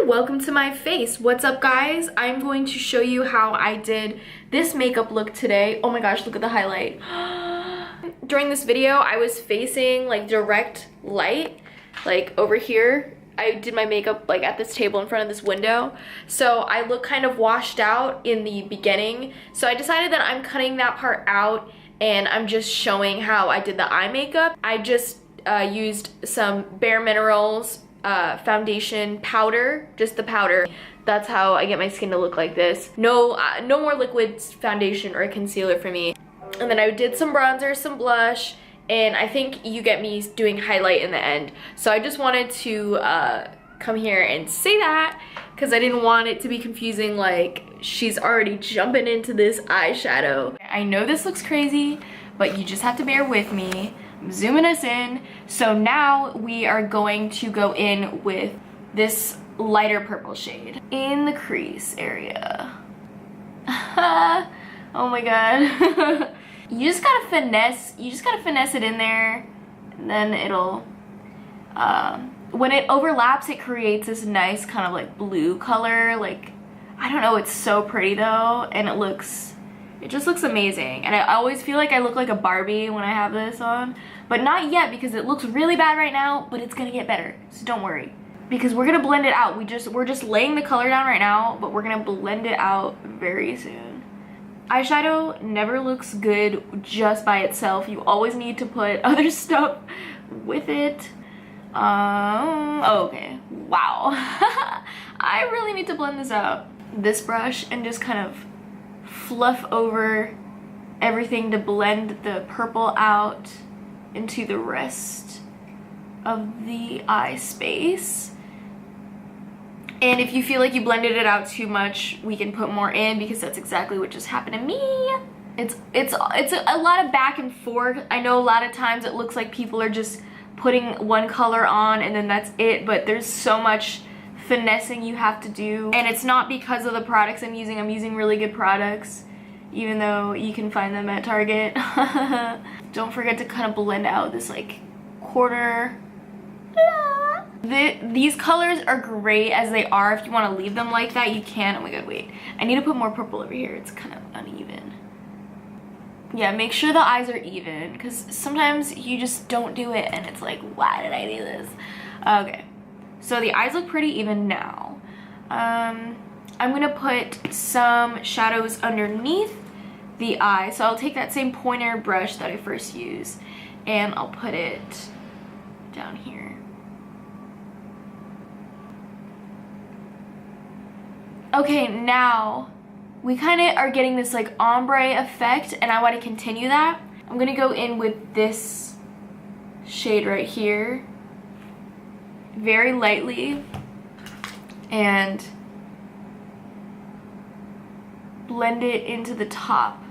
welcome to my face. What's up, guys? I'm going to show you how I did this makeup look today. Oh my gosh, look at the highlight. During this video, I was facing like direct light, like over here. I did my makeup like at this table in front of this window, so I look kind of washed out in the beginning. So I decided that I'm cutting that part out and I'm just showing how I did the eye makeup. I just used some Bare Minerals foundation powder, just the powder. That's how I get my skin to look like this. No more liquid foundation or concealer for me. And then I did some bronzer, some blush, and I think you get me doing highlight in the end. So I just wanted to come here and say that because I didn't want it to be confusing, like she's already jumping into this eyeshadow. I know this looks crazy, but you just have to bear with me. I'm zooming us in. So now we are going to go in with this lighter purple shade in the crease area. Oh my god. You just gotta finesse it in there, and then it'll when it overlaps, it creates this nice kind of like blue color. Like, I don't know, it's so pretty though, and it just looks amazing. And I always feel like I look like a Barbie when I have this on, but not yet because it looks really bad right now, but it's gonna get better, so don't worry, because we're gonna blend it out. We're just laying the color down right now, but we're gonna blend it out very soon. Eyeshadow never looks good just by itself. You always need to put other stuff with it. Okay, wow. I really need to blend this out. This brush, and just kind of fluff over everything to blend the purple out into the rest of the eye space. And if you feel like you blended it out too much, we can put more in, because that's exactly what just happened to me. It's a lot of back and forth. I know a lot of times it looks like people are just putting one color on and then that's it, but there's so much finessing you have to do. And it's not because of the products I'm using really good products, even though you can find them at Target. Don't forget to kind of blend out this like quarter. These colors are great as they are. If you want to leave them like that, you can. Oh my god, wait. I need to put more purple over here. It's kind of uneven. Yeah, make sure the eyes are even, because sometimes you just don't do it and it's like, why did I do this? Okay, so the eyes look pretty even now. I'm gonna put some shadows underneath the eye. So I'll take that same pointer brush that I first used and I'll put it down here. Okay, now we kind of are getting this like ombre effect, and I want to continue that. I'm gonna go in with this shade right here, very lightly, and blend it into the top,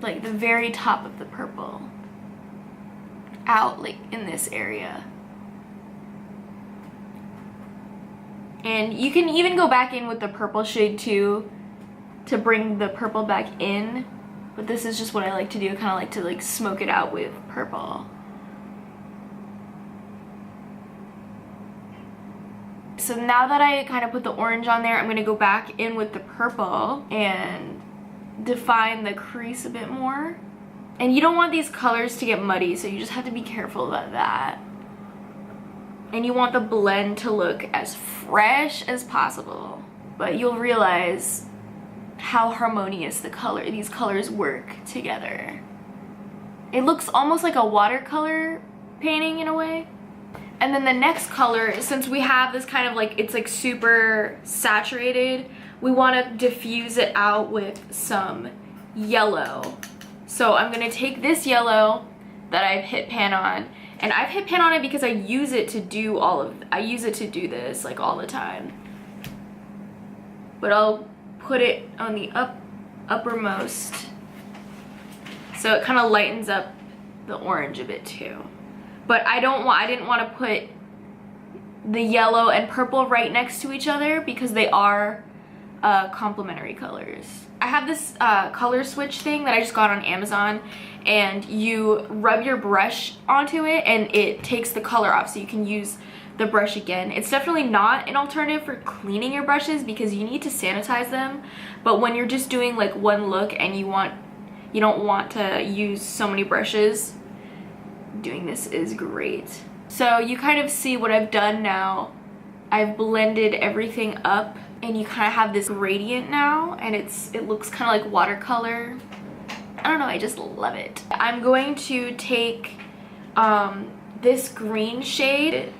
like the very top of the purple, out like in this area. And you can even go back in with the purple shade too to bring the purple back in, but this is just what I like to do. I kind of like to like smoke it out with purple. So now that I kind of put the orange on there, I'm going to go back in with the purple and define the crease a bit more. And you don't want these colors to get muddy, so you just have to be careful about that. And you want the blend to look as fresh as possible, but you'll realize how harmonious these colors work together. It looks almost like a watercolor painting in a way. And then the next color, since we have this kind of like, it's like super saturated, we want to diffuse it out with some yellow. So I'm gonna take this yellow that I've hit pan on, and I've hit pan on it because I use it to do this like all the time. But I'll put it on the uppermost, so it kind of lightens up the orange a bit too. But I didn't want to put the yellow and purple right next to each other because they are complementary colors. I have this color switch thing that I just got on Amazon, and you rub your brush onto it and it takes the color off so you can use the brush again. It's definitely not an alternative for cleaning your brushes because you need to sanitize them, but when you're just doing like one look and you don't want to use so many brushes, doing this is great. So you kind of see what I've done now. I've blended everything up and you kind of have this gradient now, and it looks kind of like watercolor. I don't know, I just love it. I'm going to take this green shade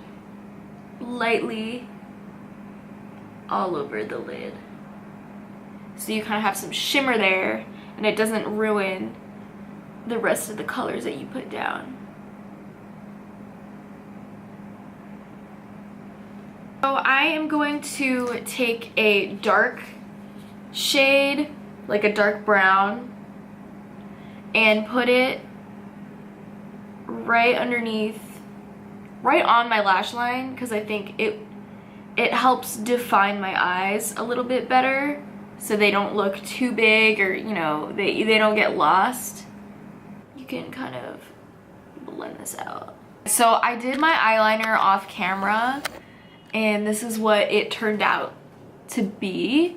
lightly all over the lid, so you kind of have some shimmer there and it doesn't ruin the rest of the colors that you put down. So I am going to take a dark shade, like a dark brown, and put it right underneath, right on my lash line, because I think it helps define my eyes a little bit better so they don't look too big, or you know, they don't get lost. You can kind of blend this out. So I did my eyeliner off camera and this is what it turned out to be,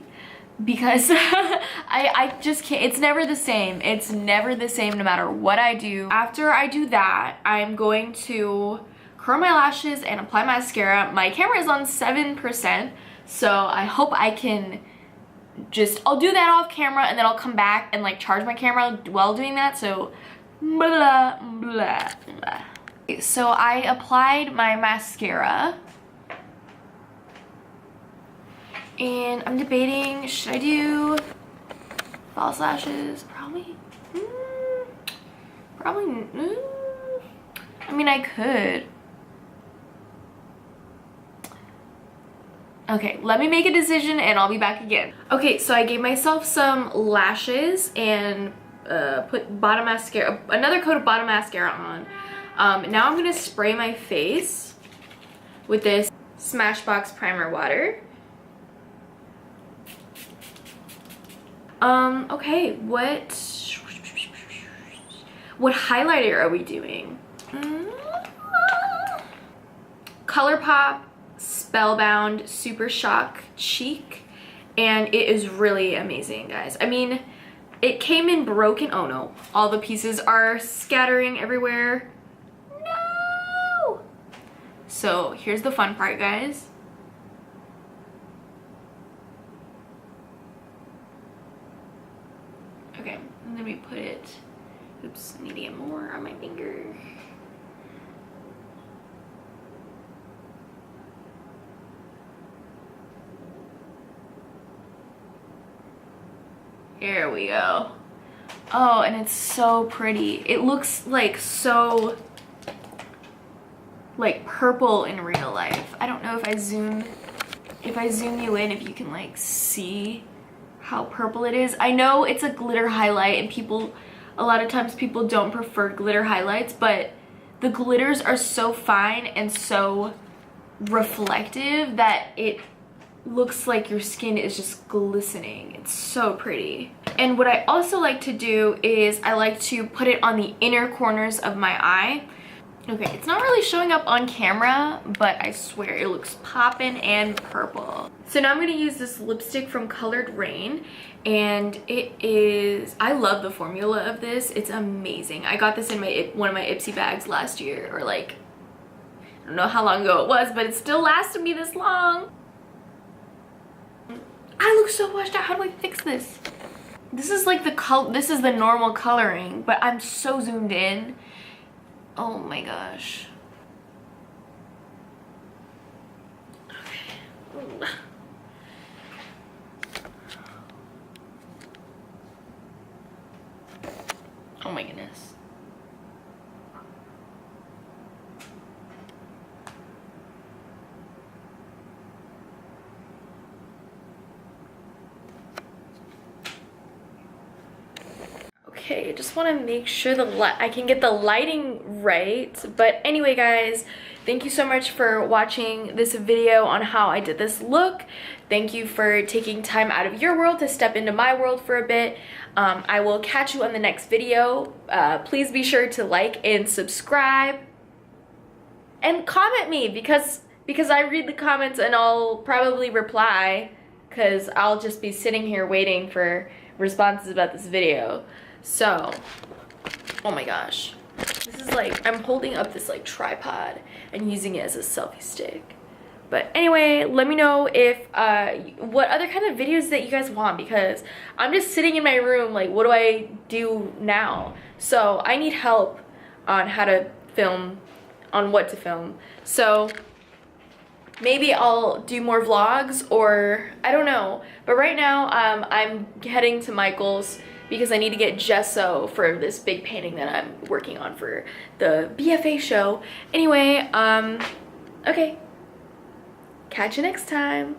because I just can't, it's never the same. It's never the same no matter what I do. After I do that, I'm going to curl my lashes and apply mascara. My camera is on 7%, so I hope I can I'll do that off camera and then I'll come back and like charge my camera while doing that, so blah, blah, blah. So I applied my mascara. And I'm debating, should I do false lashes? Probably. I mean, I could. Okay, let me make a decision and I'll be back again. Okay, so I gave myself some lashes and put bottom mascara, another coat of bottom mascara on. Now I'm gonna spray my face with this Smashbox primer water. Okay, what highlighter are we doing? ColourPop Spellbound Super Shock Cheek, and it is really amazing, guys. I mean, it came in broken. Oh no, all the pieces are scattering everywhere. No! So here's the fun part, guys. Okay, and then we put it, oops, I need to get more on my finger. Here we go. Oh, and it's so pretty. It looks like so like purple in real life. I don't know if I zoom you in, if you can like see how purple it is. I know it's a glitter highlight and a lot of times people don't prefer glitter highlights, but the glitters are so fine and so reflective that it looks like your skin is just glistening. It's so pretty. And what I also like to do is I like to put it on the inner corners of my eye. Okay, it's not really showing up on camera, but I swear it looks poppin' and purple. So now I'm gonna use this lipstick from Colored Rain, and I love the formula of this. It's amazing. I got this in one of my Ipsy bags last year, or like, I don't know how long ago it was, but it still lasted me this long. I look so washed out. How do I fix this? This is like this is the normal coloring, but I'm so zoomed in. Oh my gosh. Okay. Oh my goodness. Okay, I just want to make sure I can get the lighting right. But anyway, guys, thank you so much for watching this video on how I did this look. Thank you for taking time out of your world to step into my world for a bit. I will catch you on the next video. Please be sure to like and subscribe and comment me because I read the comments and I'll probably reply because I'll just be sitting here waiting for responses about this video. So, oh my gosh. This is like, I'm holding up this like tripod and using it as a selfie stick. But anyway, let me know if, what other kind of videos that you guys want, because I'm just sitting in my room like, what do I do now? So I need help on how to film, on what to film. So maybe I'll do more vlogs, or I don't know. But right now, I'm heading to Michael's because I need to get gesso for this big painting that I'm working on for the BFA show. Anyway, okay. Catch you next time.